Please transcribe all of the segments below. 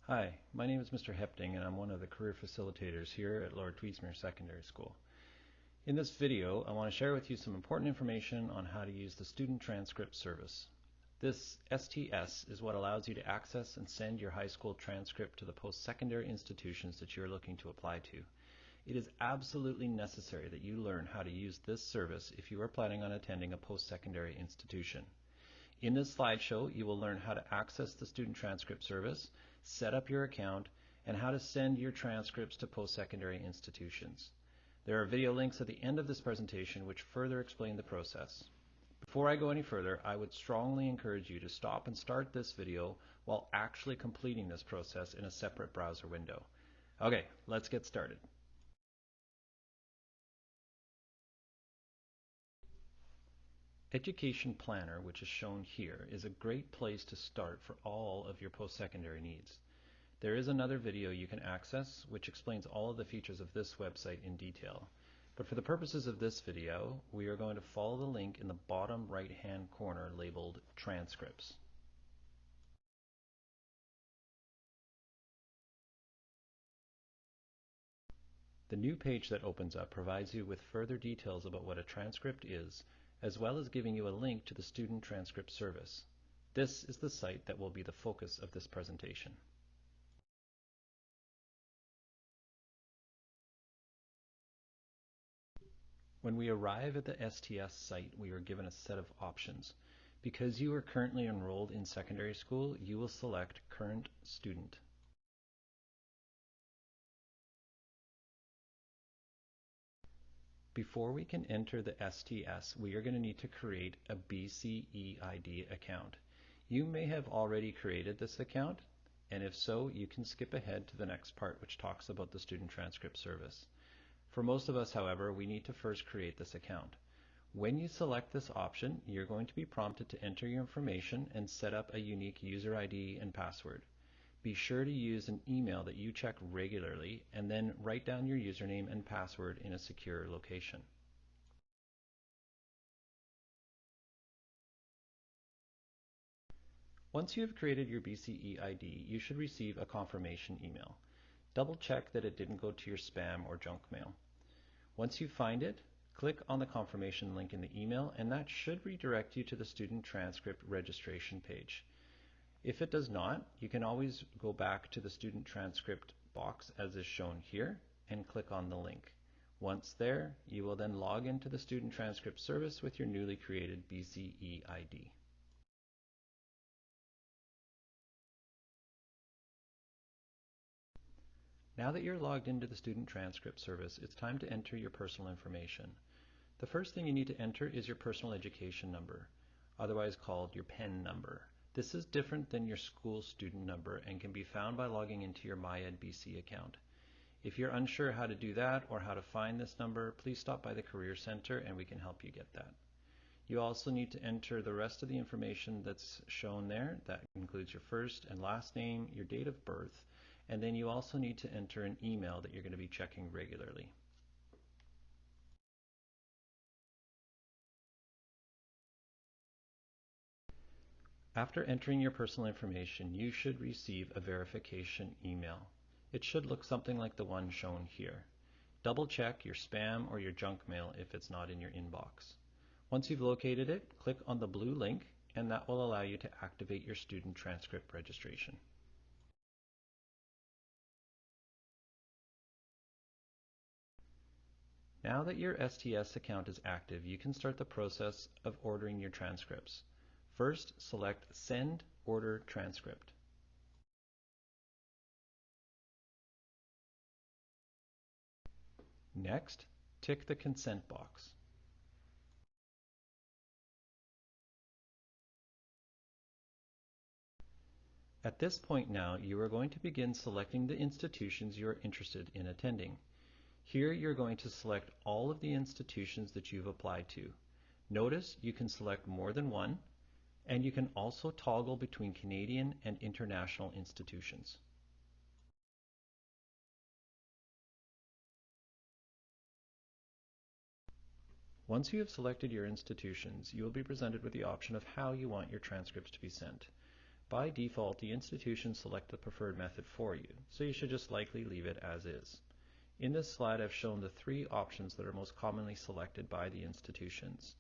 Hi, my name is Mr. Hepting and I'm one of the career facilitators here at Lord Tweedsmuir Secondary School. In this video, I want to share with you some important information on how to use the Student Transcript service. This STS is what allows you to access and send your high school transcript to the post-secondary institutions that you're looking to apply to. It is absolutely necessary that you learn how to use this service if you are planning on attending a post-secondary institution. In this slideshow, you will learn how to access the Student Transcript service, set up your account, and how to send your transcripts to post-secondary institutions. There are video links at the end of this presentation which further explain the process. Before I go any further, I would strongly encourage you to stop and start this video while actually completing this process in a separate browser window. Okay, let's get started. Education Planner, which is shown here, is a great place to start for all of your post-secondary needs. There is another video you can access which explains all of the features of this website in detail. But for the purposes of this video, we are going to follow the link in the bottom right-hand corner labeled Transcripts. The new page that opens up provides you with further details about what a transcript is, as well as giving you a link to the Student Transcript service. This is the site that will be the focus of this presentation. When we arrive at the STS site, we are given a set of options. Because you are currently enrolled in secondary school, you will select Current Student. Before we can enter the STS, we are going to need to create a BCEID account. You may have already created this account, and if so, you can skip ahead to the next part which talks about the Student Transcript service. For most of us, however, we need to first create this account. When you select this option, you're going to be prompted to enter your information and set up a unique user ID and password. Be sure to use an email that you check regularly and then write down your username and password in a secure location. Once you have created your BCE ID, you should receive a confirmation email. Double check that it didn't go to your spam or junk mail. Once you find it, click on the confirmation link in the email and that should redirect you to the Student Transcript registration page. If it does not, you can always go back to the Student Transcript box as is shown here and click on the link. Once there, you will then log into the Student Transcript service with your newly created BCE ID. Now that you're logged into the Student Transcript service, it's time to enter your personal information. The first thing you need to enter is your personal education number, otherwise called your PEN number. This is different than your school student number and can be found by logging into your MyEdBC account. If you're unsure how to do that or how to find this number, please stop by the Career Center and we can help you get that. You also need to enter the rest of the information that's shown there. That includes your first and last name, your date of birth, and then you also need to enter an email that you're going to be checking regularly. After entering your personal information, you should receive a verification email. It should look something like the one shown here. Double check your spam or your junk mail if it's not in your inbox. Once you've located it, click on the blue link and that will allow you to activate your Student Transcript registration. Now that your STS account is active, you can start the process of ordering your transcripts. First, select Send Order Transcript. Next, tick the consent box. At this point now, you are going to begin selecting the institutions you are interested in attending. Here you're going to select all of the institutions that you've applied to. Notice you can select more than one, and you can also toggle between Canadian and international institutions. Once you have selected your institutions, you will be presented with the option of how you want your transcripts to be sent. By default, the institution select the preferred method for you, so you should just likely leave it as is. In this slide, I've shown the 3 options that are most commonly selected by the institutions.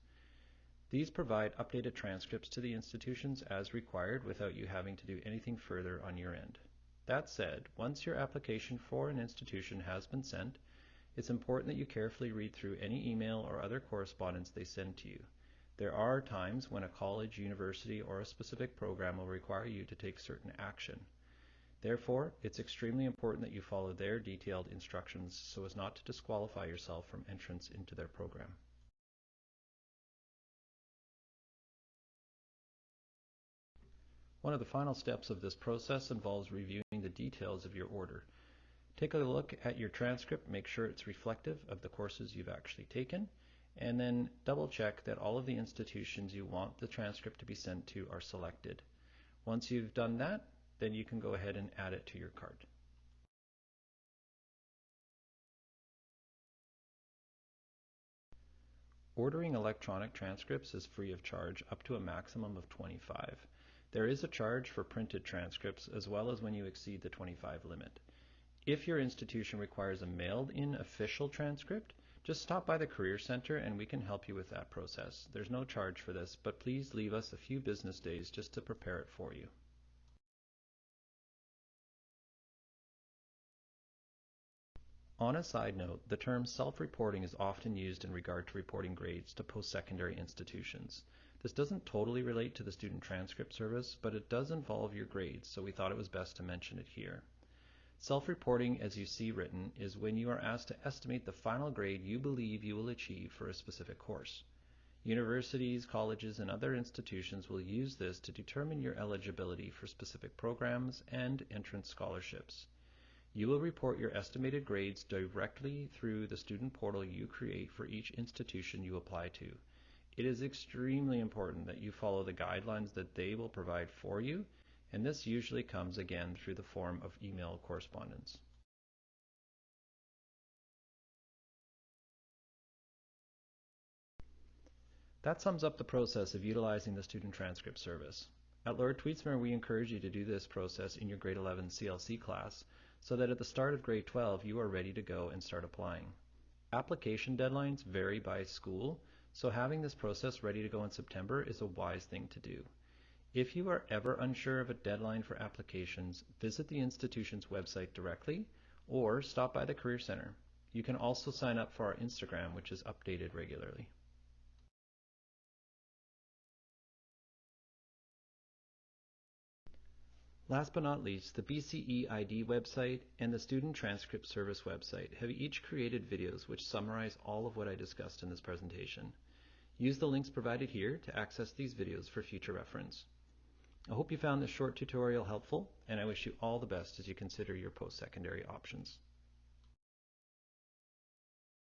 These provide updated transcripts to the institutions as required without you having to do anything further on your end. That said, once your application for an institution has been sent, it's important that you carefully read through any email or other correspondence they send to you. There are times when a college, university, or a specific program will require you to take certain action. Therefore, it's extremely important that you follow their detailed instructions so as not to disqualify yourself from entrance into their program. One of the final steps of this process involves reviewing the details of your order. Take a look at your transcript, make sure it's reflective of the courses you've actually taken, and then double check that all of the institutions you want the transcript to be sent to are selected. Once you've done that, then you can go ahead and add it to your cart. Ordering electronic transcripts is free of charge up to a maximum of 25. There is a charge for printed transcripts as well as when you exceed the 25 limit. If your institution requires a mailed-in official transcript, just stop by the Career Center and we can help you with that process. There's no charge for this, but please leave us a few business days just to prepare it for you. On a side note, the term self-reporting is often used in regard to reporting grades to post-secondary institutions. This doesn't totally relate to the student transcript service, but it does involve your grades, so we thought it was best to mention it here. Self-reporting, as you see written, is when you are asked to estimate the final grade you believe you will achieve for a specific course. Universities, colleges, and other institutions will use this to determine your eligibility for specific programs and entrance scholarships. You will report your estimated grades directly through the student portal you create for each institution you apply to. It is extremely important that you follow the guidelines that they will provide for you, and this usually comes again through the form of email correspondence. That sums up the process of utilizing the student transcript service. At Lord Tweedsmuir, we encourage you to do this process in your grade 11 CLC class so that at the start of grade 12 you are ready to go and start applying. Application deadlines vary by school, so having this process ready to go in September is a wise thing to do. If you are ever unsure of a deadline for applications, visit the institution's website directly or stop by the Career Center. You can also sign up for our Instagram, which is updated regularly. Last but not least, the BCE ID website and the Student Transcript Service website have each created videos which summarize all of what I discussed in this presentation. Use the links provided here to access these videos for future reference. I hope you found this short tutorial helpful, and I wish you all the best as you consider your post-secondary options.